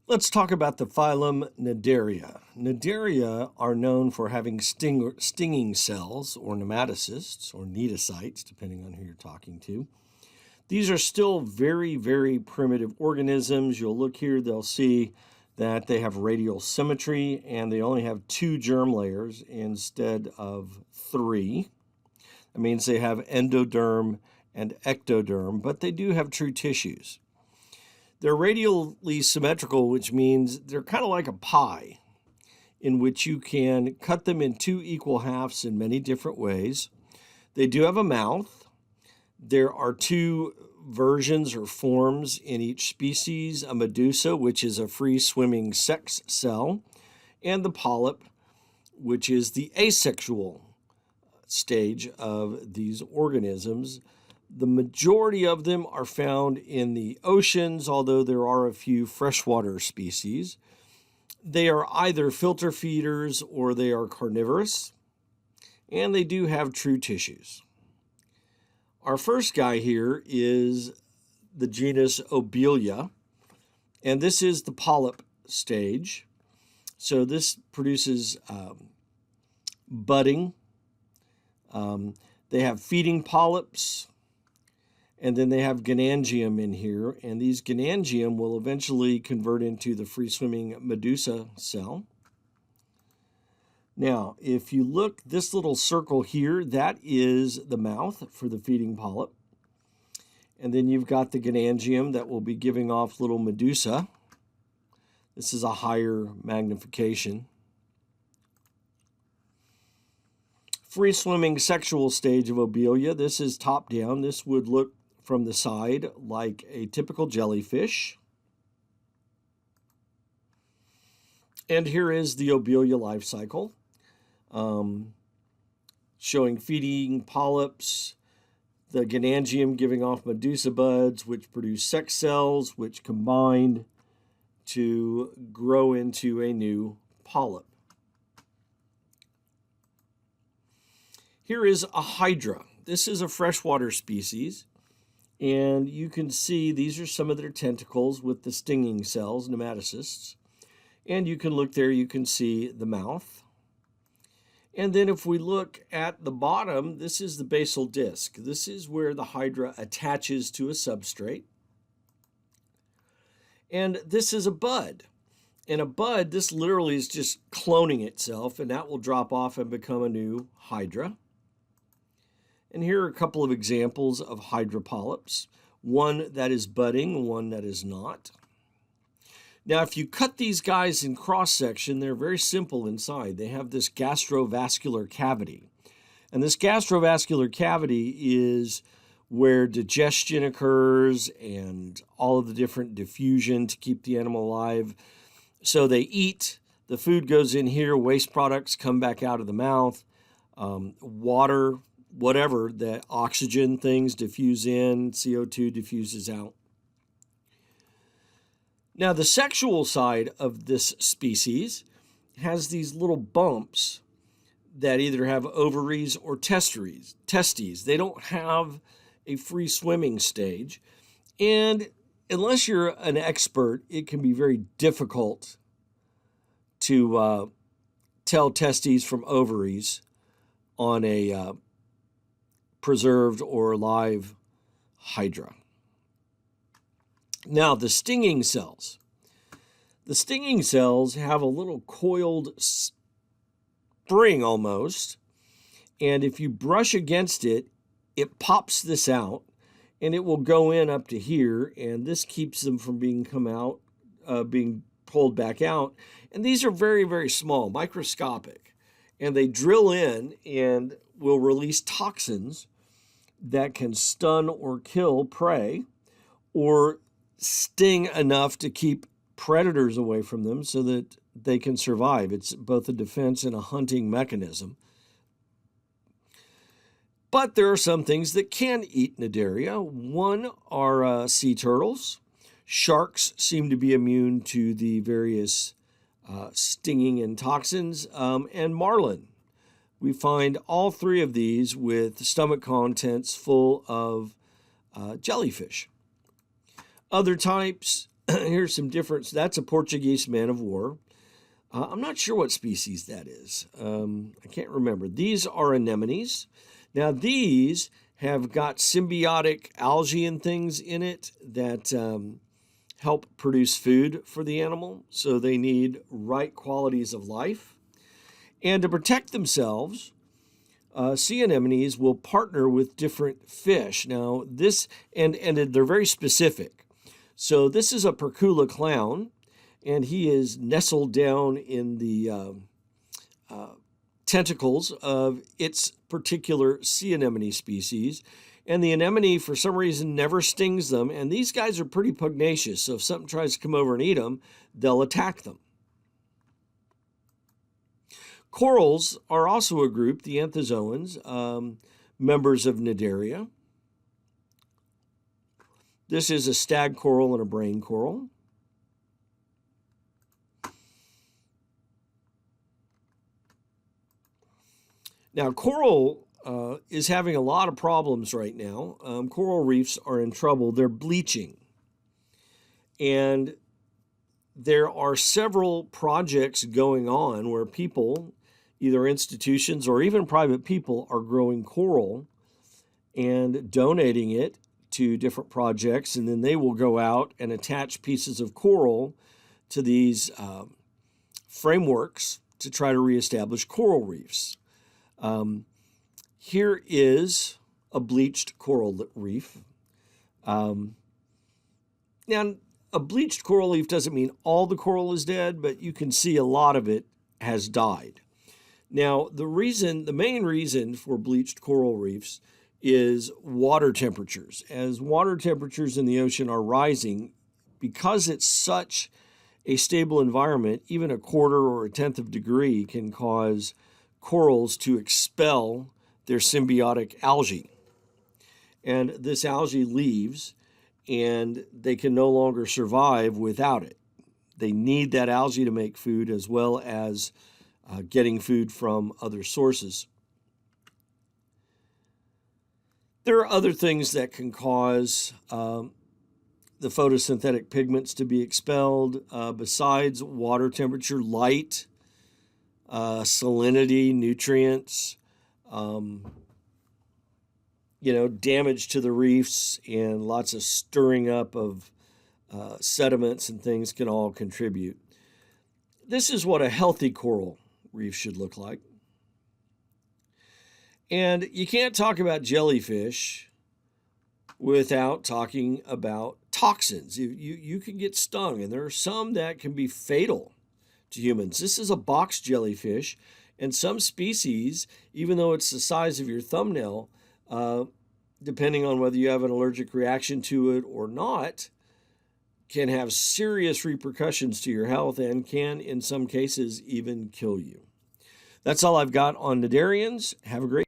Let's talk about the phylum Cnidaria. Cnidaria are known for having stinging cells, or nematocysts, or cnidocytes, depending on who you're talking to. These are still very, very primitive organisms. You'll look here, they'll see that they have radial symmetry, and they only have 2 germ layers instead of 3. That means they have endoderm and ectoderm, but they do have true tissues. They're radially symmetrical, which means they're kind of like a pie, in which you can cut them in 2 equal halves in many different ways. They do have a mouth. There are 2 versions or forms in each species, a medusa, which is a free-swimming sex cell, and the polyp, which is the asexual stage of these organisms. The majority of them are found in the oceans, although there are a few freshwater species. They are either filter feeders or they are carnivorous, and they do have true tissues. Our first guy here is the genus Obelia, and this is the polyp stage. So this produces budding. They have feeding polyps, and then they have gynangium in here, and these gynangium will eventually convert into the free-swimming medusa cell. Now, if you look, this little circle here, that is the mouth for the feeding polyp. And then you've got the gynangium that will be giving off little medusa. This is a higher magnification. Free-swimming sexual stage of Obelia. This is top down. This would look from the side like a typical jellyfish. And here is the Obelia life cycle, showing feeding polyps, the gynangium giving off medusa buds, which produce sex cells, which combine to grow into a new polyp. Here is a hydra. This is a freshwater species. And you can see these are some of their tentacles with the stinging cells, nematocysts. And you can look there, you can see the mouth. And then if we look at the bottom, this is the basal disc. This is where the hydra attaches to a substrate. And this is a bud. And a bud, this literally is just cloning itself, and that will drop off and become a new hydra. And here are a couple of examples of hydra polyps. One that is budding, one that is not. Now, if you cut these guys in cross-section, they're very simple inside. They have this gastrovascular cavity. And this gastrovascular cavity is where digestion occurs and all of the different diffusion to keep the animal alive. So they eat, the food goes in here, waste products come back out of the mouth, water, whatever, that oxygen things diffuse in, CO2 diffuses out. Now, the sexual side of this species has these little bumps that either have ovaries or testes. They don't have a free swimming stage. And unless you're an expert, it can be very difficult to tell testes from ovaries on a preserved or live hydra. Now, the stinging cells. The stinging cells have a little coiled spring almost, and if you brush against it, it pops this out, and it will go in up to here, and this keeps them from being pulled back out. And these are very, very small, microscopic, and they drill in and will release toxins that can stun or kill prey or sting enough to keep predators away from them so that they can survive. It's both a defense and a hunting mechanism. But there are some things that can eat Cnidaria. One are sea turtles. Sharks seem to be immune to the various stinging and toxins, and marlin. We find all 3 of these with stomach contents full of jellyfish. Other types here's some difference. That's a Portuguese man of war. I'm not sure what species that is. I can't remember. These are anemones. Now, these have got symbiotic algae and things in it that help produce food for the animal. So they need right qualities of life. And to protect themselves, sea anemones will partner with different fish. Now, and they're very specific. So this is a Percula clown, and he is nestled down in the tentacles of its particular sea anemone species. And the anemone, for some reason, never stings them. And these guys are pretty pugnacious. So if something tries to come over and eat them, they'll attack them. Corals are also a group, the anthozoans, members of Cnidaria. This is a stag coral and a brain coral. Now, coral is having a lot of problems right now. Coral reefs are in trouble. They're bleaching. And there are several projects going on where people, either institutions or even private people, are growing coral and donating it to different projects, and then they will go out and attach pieces of coral to these frameworks to try to reestablish coral reefs. Here is a bleached coral reef. Now, a bleached coral reef doesn't mean all the coral is dead, but you can see a lot of it has died. Now, the main reason for bleached coral reefs is water temperatures. As water temperatures in the ocean are rising, because it's such a stable environment, even a quarter or a tenth of a degree can cause corals to expel their symbiotic algae. And this algae leaves, and they can no longer survive without it. They need that algae to make food as well as getting food from other sources. There are other things that can cause the photosynthetic pigments to be expelled besides water temperature, light, salinity, nutrients, damage to the reefs, and lots of stirring up of sediments and things can all contribute. This is what a healthy coral reef should look like. And you can't talk about jellyfish without talking about toxins. You can get stung, and there are some that can be fatal to humans. This is a box jellyfish, and some species, even though it's the size of your thumbnail, depending on whether you have an allergic reaction to it or not, can have serious repercussions to your health and can, in some cases, even kill you. That's all I've got on cnidarians. Have a great